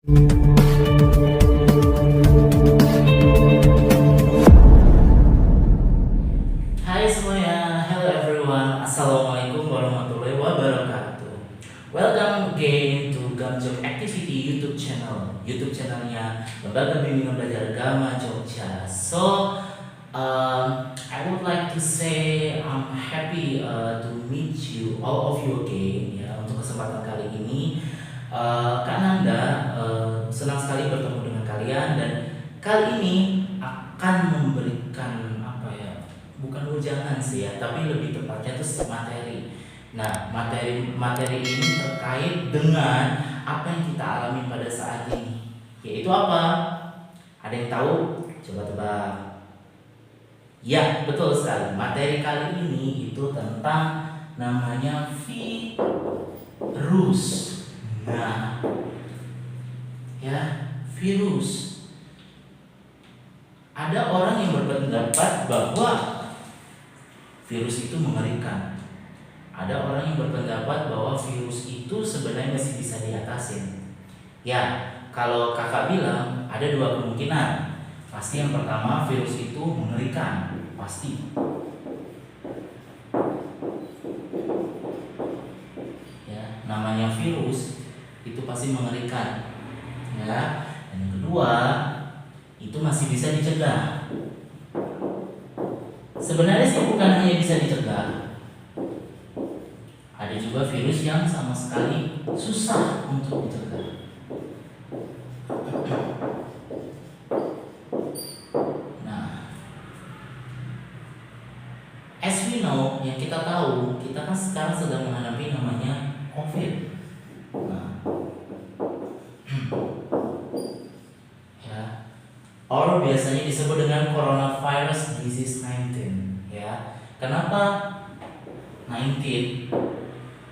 Hai semuanya, hello everyone, assalamualaikum warahmatullahi wabarakatuh. Welcome again to Gamjok Activity YouTube channel, YouTube channelnya Lembaga Bimbingan Belajar Agama Jogja. I would like to say I'm happy to meet you, all of you again ya untuk kesempatan kali ini. Kak Nanda senang sekali bertemu dengan kalian dan kali ini akan memberikan bukan ujangan sih ya, tapi lebih tepatnya itu materi. Nah, materi ini terkait dengan apa yang kita alami pada saat ini. Yaitu apa? Ada yang tahu? Coba tebak. Ya, betul sekali. Materi kali ini itu tentang namanya virus. Nah, ya, virus. Ada orang yang berpendapat bahwa virus itu mengerikan. Ada orang yang berpendapat bahwa virus itu sebenarnya masih bisa diatasin. Ya, kalau kakak bilang ada dua kemungkinan. Pasti yang pertama virus itu mengerikan, pasti. Ya, namanya virus itu pasti mengerikan. Ya, dan yang kedua itu masih bisa dicegah. Sebenarnya sih bukan hanya bisa dicegah. Ada juga virus yang sama sekali susah untuk dicegah. Nah, as we know, yang kita tahu, kita kan sekarang sedang menghadapi namanya COVID. Nah, ya, or biasanya disebut dengan coronavirus disease 19 ya. Kenapa 19?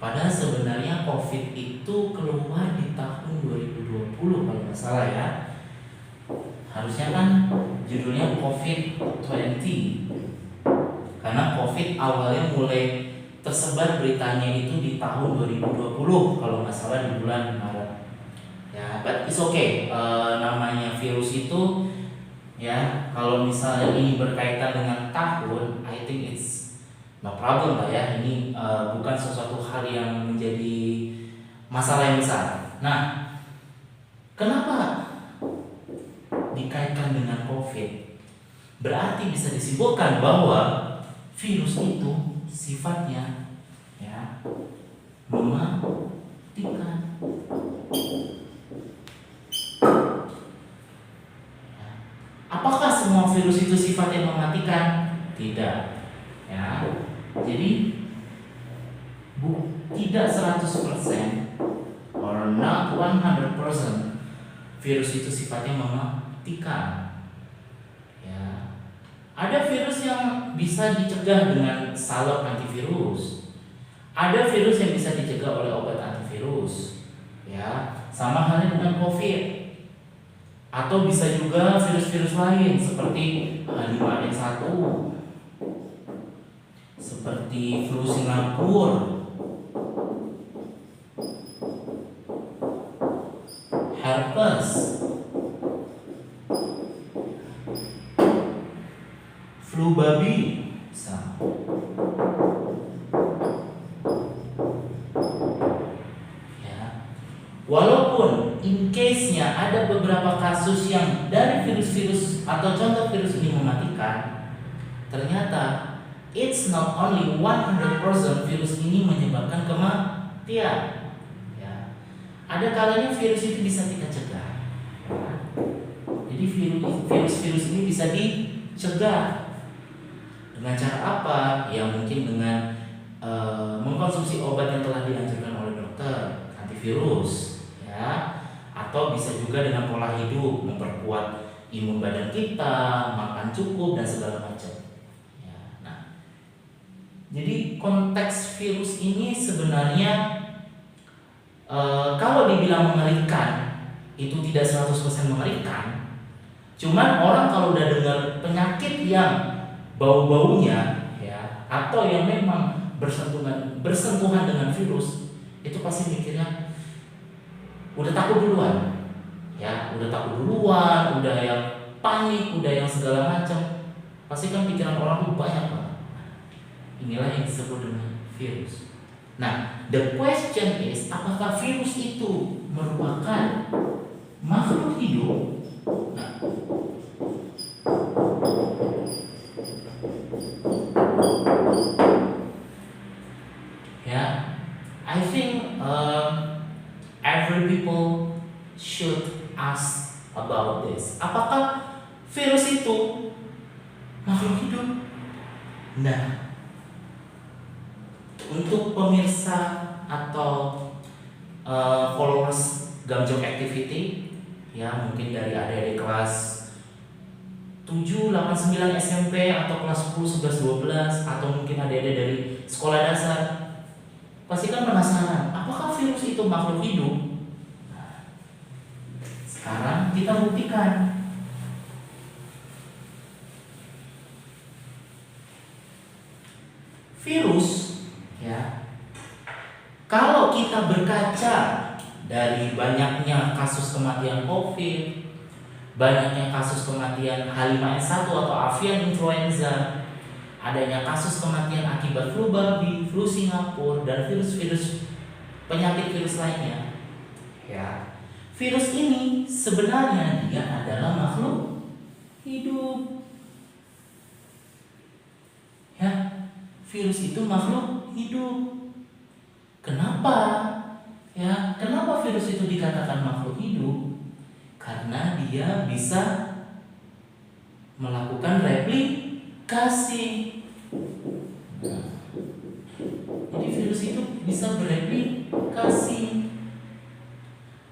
Padahal sebenarnya COVID itu keluar di tahun 2020 kalau nggak salah ya. Harusnya kan judulnya COVID-20. Karena COVID awalnya mulai tersebar beritanya itu di tahun 2020 kalau nggak salah di bulan Maret. Ya, but it's okay. Namanya virus itu ya, kalau misalnya ini berkaitan dengan tahun, I think it's no problem lah ya. Ini bukan sesuatu hal yang menjadi masalah yang besar. Nah, kenapa dikaitkan dengan COVID? Berarti bisa disimpulkan bahwa virus itu sifatnya ya mematikan. Apakah semua virus itu sifatnya mematikan? Tidak. Ya. Jadi tidak 100% or not 100% virus itu sifatnya mematikan. Ya. Ada virus yang bisa dicegah dengan salep antivirus. Ada virus yang bisa dicegah oleh obat antivirus. Ya, sama halnya dengan COVID. Atau bisa juga virus-virus lain seperti H5N1, seperti flu Singapura, herpes, flu babi, bisa. Ya. Walaupun in case-nya ada beberapa kasus yang dari virus-virus atau contoh virus ini mematikan, ternyata it's not only 100% virus ini menyebabkan kematian. Ya. Ada kalanya virus itu bisa kita cegah. Jadi virus-virus ini bisa dicegah dengan cara apa? Ya mungkin dengan mengkonsumsi obat yang telah dianjurkan oleh dokter, antivirus, ya. Atau bisa juga dengan pola hidup, memperkuat imun badan kita, makan cukup dan segala macam. Ya, nah, jadi konteks virus ini sebenarnya kalau dibilang mengerikan, itu tidak 100% mengerikan. Cuman orang kalau udah dengar penyakit yang bau-baunya, ya, atau yang memang bersentuhan dengan virus, itu pasti mikirnya udah takut duluan. udah takut duluan, udah yang panik, udah yang segala macam. Pasti kan pikiran orang tuh banyak banget. Inilah yang disebut dengan virus. Nah, the question is, apakah virus itu merupakan makhluk hidup? Nah, ya, I think every people should ask about this. Apakah virus itu makhluk hidup? Nah, untuk pemirsa atau followers Gamjok Activity, ya mungkin dari adik-adik kelas 7, 8, 9 SMP atau kelas 10, 11, 12 atau mungkin adik-adik dari sekolah dasar, pasti kan penasaran, apakah virus itu makhluk hidup? Nah, sekarang kita buktikan. Virus, ya, kalau kita berkaca dari banyaknya kasus kematian COVID, banyaknya kasus kematian H5N1 atau avian influenza, adanya kasus kematian akibat flu babi, flu Singapura, dan virus-virus penyakit virus lainnya, ya, virus ini sebenarnya dia adalah makhluk hidup, ya. Virus itu makhluk hidup. Kenapa? Ya, kenapa virus itu dikatakan makhluk hidup? Karena dia bisa melakukan replikasi. Nah, jadi virus itu bisa bereplikasi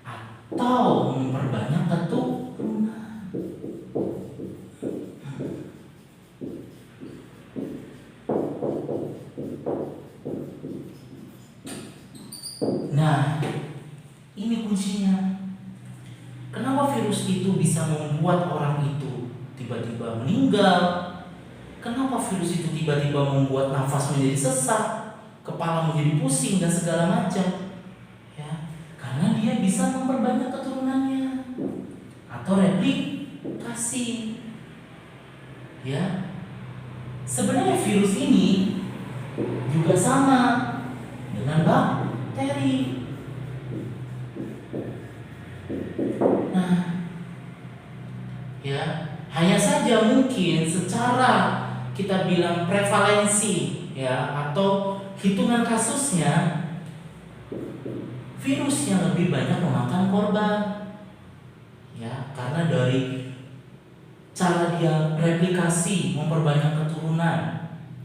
atau memperbanyak keturunan. Nah, ini kuncinya. Kenapa virus itu bisa membuat orang itu tiba-tiba meninggal? Kenapa virus itu tiba-tiba membuat nafas menjadi sesak, kepala menjadi pusing dan segala macam? Ya, karena dia bisa memperbanyak keturunannya atau replikasi. Ya, sebenarnya virus ini juga sama dengan bakteri. Nah, ya, hanya saja mungkin secara kita bilang prevalensi, ya, atau hitungan kasusnya, virus yang lebih banyak memakan korban, ya, karena dari cara dia replikasi, memperbanyak keturunan,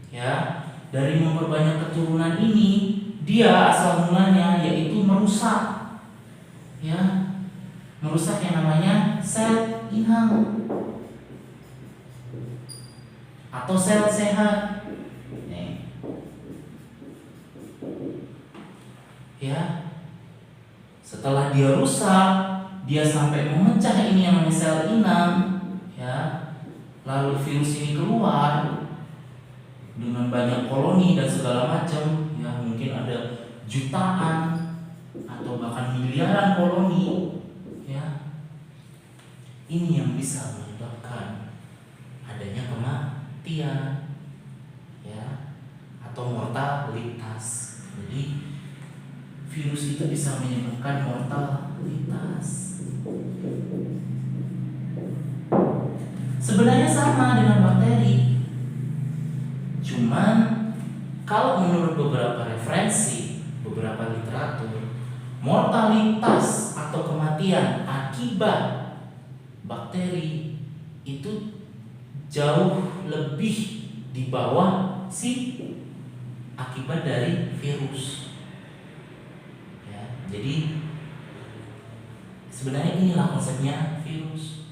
ya, dari memperbanyak keturunan ini dia asal mulanya yaitu merusak, ya, merusak yang namanya sel inang atau sel sehat. Nih, ya, setelah dia rusak, dia sampai memecah ini yang namanya sel inang, ya, lalu virus ini keluar dengan banyak koloni dan segala macam, ya, mungkin ada jutaan atau bahkan miliaran koloni, ya. Ini yang bisa menyebabkan adanya kematian, ya, atau mortalitas. Jadi virus itu bisa menyebabkan mortalitas. Sebenarnya sama dengan bakteri. Cuman kalau menurut beberapa referensi, beberapa literatur, mortalitas atau kematian akibat bakteri itu jauh lebih di bawah si akibat dari virus. Ya, jadi sebenarnya inilah konsepnya virus.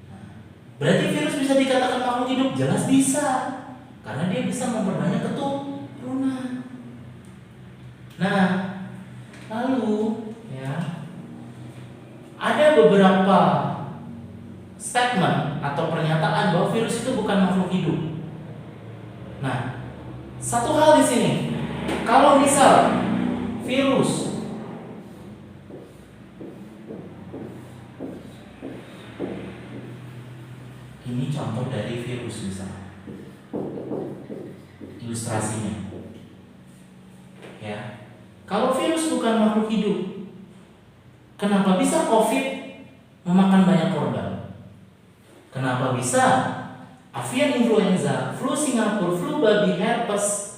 Nah, berarti virus bisa dikatakan makhluk hidup? Jelas bisa, karena dia bisa memperbanyak keturunan. Nah, lalu, ya, ada beberapa statement atau pernyataan bahwa virus itu bukan makhluk hidup. Nah, satu hal di sini, kalau misal virus Ini contoh dari virus misalnya. Ilustrasinya. Ya. Kalau virus bukan makhluk hidup, kenapa bisa COVID memakan banyak korban? Kenapa bisa avian influenza, flu Singapura, flu babi, herpes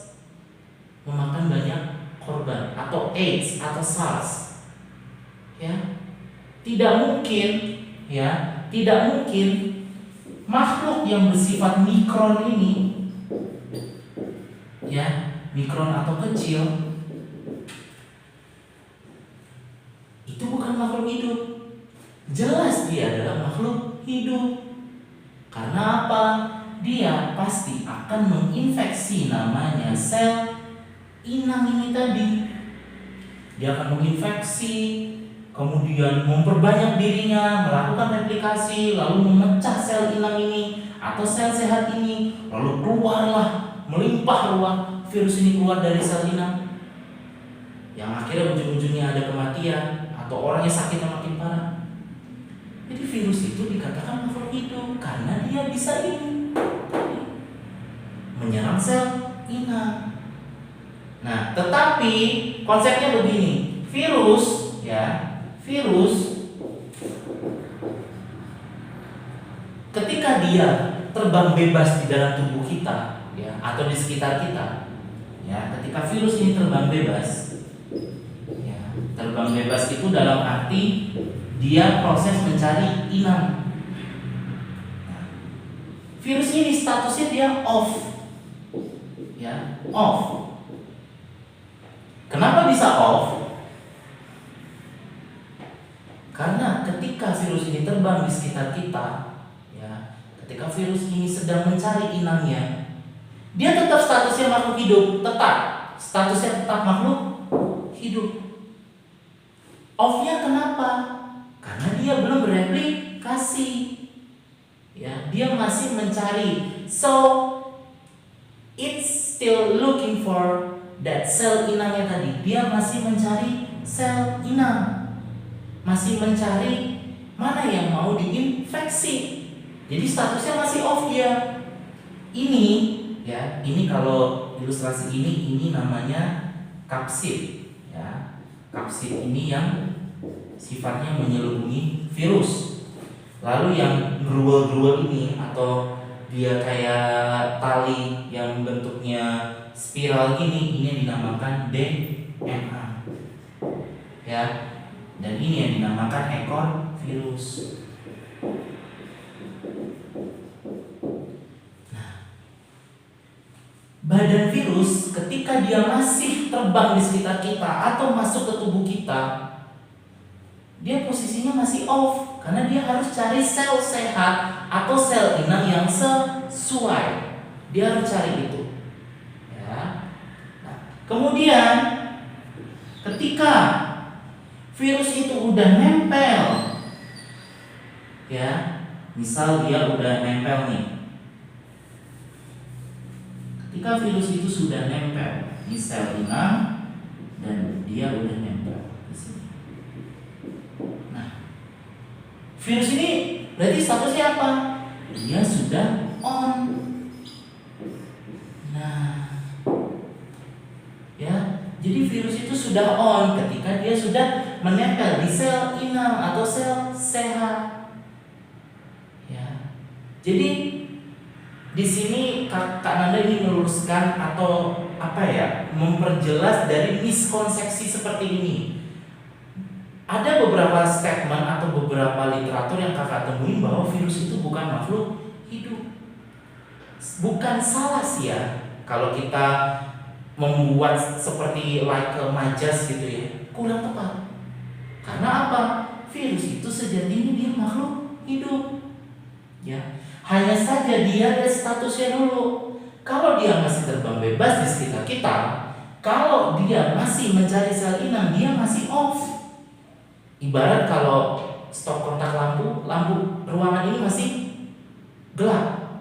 memakan banyak korban, atau AIDS atau SARS? Ya. Tidak mungkin, ya, tidak mungkin makhluk yang bersifat mikron ini, ya, mikron atau kecil, itu bukan makhluk hidup. Jelas dia adalah makhluk hidup. Karena apa? Dia pasti akan menginfeksi namanya sel inang ini tadi. Dia akan menginfeksi, kemudian memperbanyak dirinya, melakukan replikasi, lalu memecah sel inang ini atau sel sehat ini, lalu keluarlah, melimpah ruah virus ini keluar dari sel inang, yang akhirnya ujung-ujungnya ada kematian atau orangnya sakit yang makin parah. Jadi virus itu dikatakan makhluk hidup karena dia bisa ini menyerang sel inang. Nah, tetapi konsepnya begini, virus, ya, virus ketika dia terbang bebas di dalam tubuh kita, ya, atau di sekitar kita, ya, ketika virus ini terbang bebas, ya, terbang bebas itu dalam arti dia proses mencari inang. Nah, virus ini statusnya dia off, ya, off. Kenapa bisa off? Karena ketika virus ini terbang di sekitar kita, ya, ketika virus ini sedang mencari inangnya, dia tetap statusnya makhluk hidup, tetap statusnya tetap makhluk hidup. Off-nya kenapa? Karena dia belum bereplikasi, ya, dia masih mencari. So it's still looking for that sel inangnya tadi. Dia masih mencari sel inang, masih mencari mana yang mau diinfeksi. Jadi statusnya masih off dia. Ini, ya, ini kalau ilustrasi ini namanya kapsid, ya. Kapsid ini yang sifatnya menyelubungi virus. Lalu yang gruel-gruel ini atau dia kayak tali yang bentuknya spiral ini yang dinamakan DNA, ya. Dan ini yang dinamakan ekor virus. Nah, badan virus ketika dia masih terbang di sekitar kita atau masuk ke tubuh kita, dia posisinya masih off karena dia harus cari sel sehat atau sel inang yang sesuai. Dia harus cari itu, ya. Nah, kemudian ketika virus itu udah nempel, ya, misal dia udah nempel nih. Ketika virus itu sudah nempel di sel inang dan dia udah nempel di sini. Nah, virus ini berarti statusnya apa? Dia sudah on. Nah, ya, jadi virus itu sudah on ketika dia sudah menempel di sel inang atau sel sehat. Ya. Jadi di sini Kak Nanda ini meluruskan atau apa ya, memperjelas dari miskonsepsi seperti ini. Ada beberapa statement atau beberapa literatur yang kakak temuin bahwa virus itu bukan makhluk hidup. Bukan salah sih ya kalau kita membuat seperti like majas gitu ya, kurang tepat. Karena apa? Virus itu sejatinya dia makhluk hidup, ya. Hanya saja dia ada statusnya dulu. Kalau dia masih terbang bebas di sekitar kita, kalau dia masih mencari sel inang, dia masih off. Ibarat kalau stop kontak lampu ruangan ini masih gelap.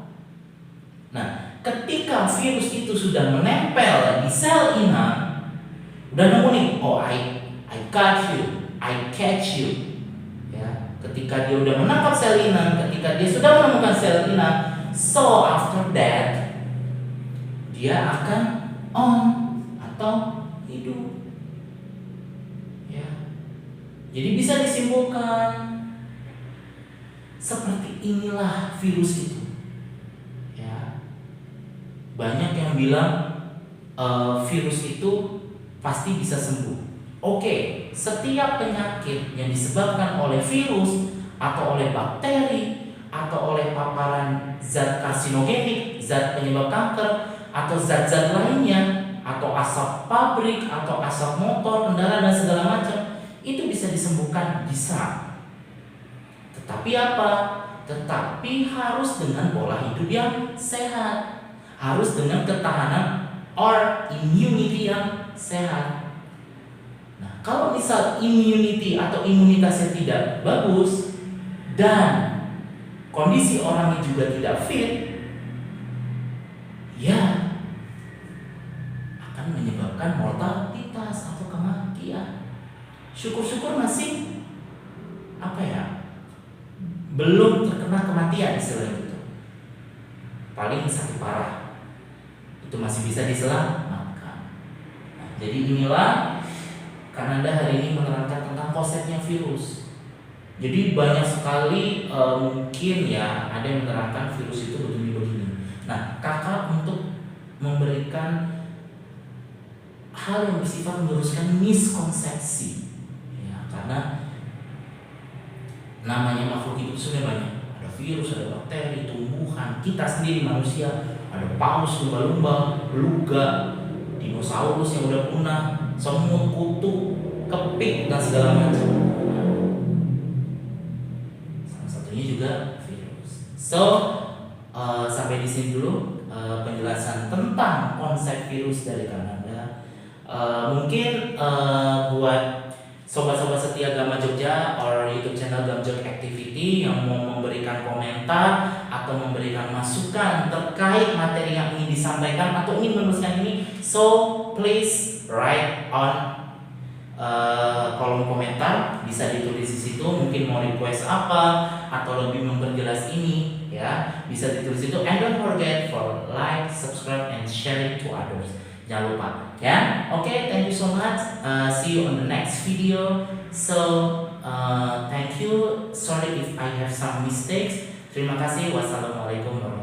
Nah, ketika virus itu sudah menempel di sel inang, udah nemu nih, oh I catch you, ya. ketika dia udah menangkap sel inang, ketika dia sudah menemukan sel inang, so after that dia akan on atau hidup. Ya. Jadi bisa disimpulkan seperti inilah virus itu. Ya. Banyak yang bilang virus itu pasti bisa sembuh. Oke, setiap penyakit yang disebabkan oleh virus atau oleh bakteri atau oleh paparan zat karsinogenik, zat penyebab kanker atau zat-zat lainnya atau asap pabrik atau asap motor, kendaraan dan segala macam, itu bisa disembuhkan, bisa. Tetapi apa? Tetapi harus dengan pola hidup yang sehat, harus dengan ketahanan or immunity yang sehat. Nah, kalau misal immunity atau imunitasnya tidak bagus dan kondisi orangnya juga tidak fit, ya akan menyebabkan mortalitas atau kematian. Syukur-syukur masih belum terkena kematian istilahnya itu. Paling sakit parah itu masih bisa diselamatkan. Nah, jadi inilah Kananda hari ini menerangkan tentang konsepnya virus. Jadi banyak sekali mungkin ya ada yang menerangkan virus itu begini-begini. Nah, kakak untuk memberikan hal yang bersifat meluruskan miskonsepsi, ya, karena namanya makhluk hidup sebenarnya banyak. Ada virus, ada bakteri, tumbuhan, kita sendiri manusia, ada paus, lumba-lumba, beluga, dinosaurus yang udah punah, semut, kutu, kepik dan segala macam. Salah satunya juga virus. So sampai di sini dulu penjelasan tentang konsep virus dari Kananda. Mungkin buat sobat-sobat setia Gama Jogja or YouTube channel Gamjok Activity yang mau memberikan komentar atau memberikan masukan terkait materi yang ingin disampaikan atau ingin menuliskan ini, so please write on kolom komentar, bisa ditulis di situ. Mungkin mau request apa atau lebih memperjelas ini, ya bisa ditulis itu. And don't forget for like, subscribe, and share it to others. Jangan lupa, ya. Oke, thank you so much. See you on the next video. So thank you. Sorry if I have some mistakes. Terima kasih. Wassalamualaikum warahmatullahi wabarakatuh.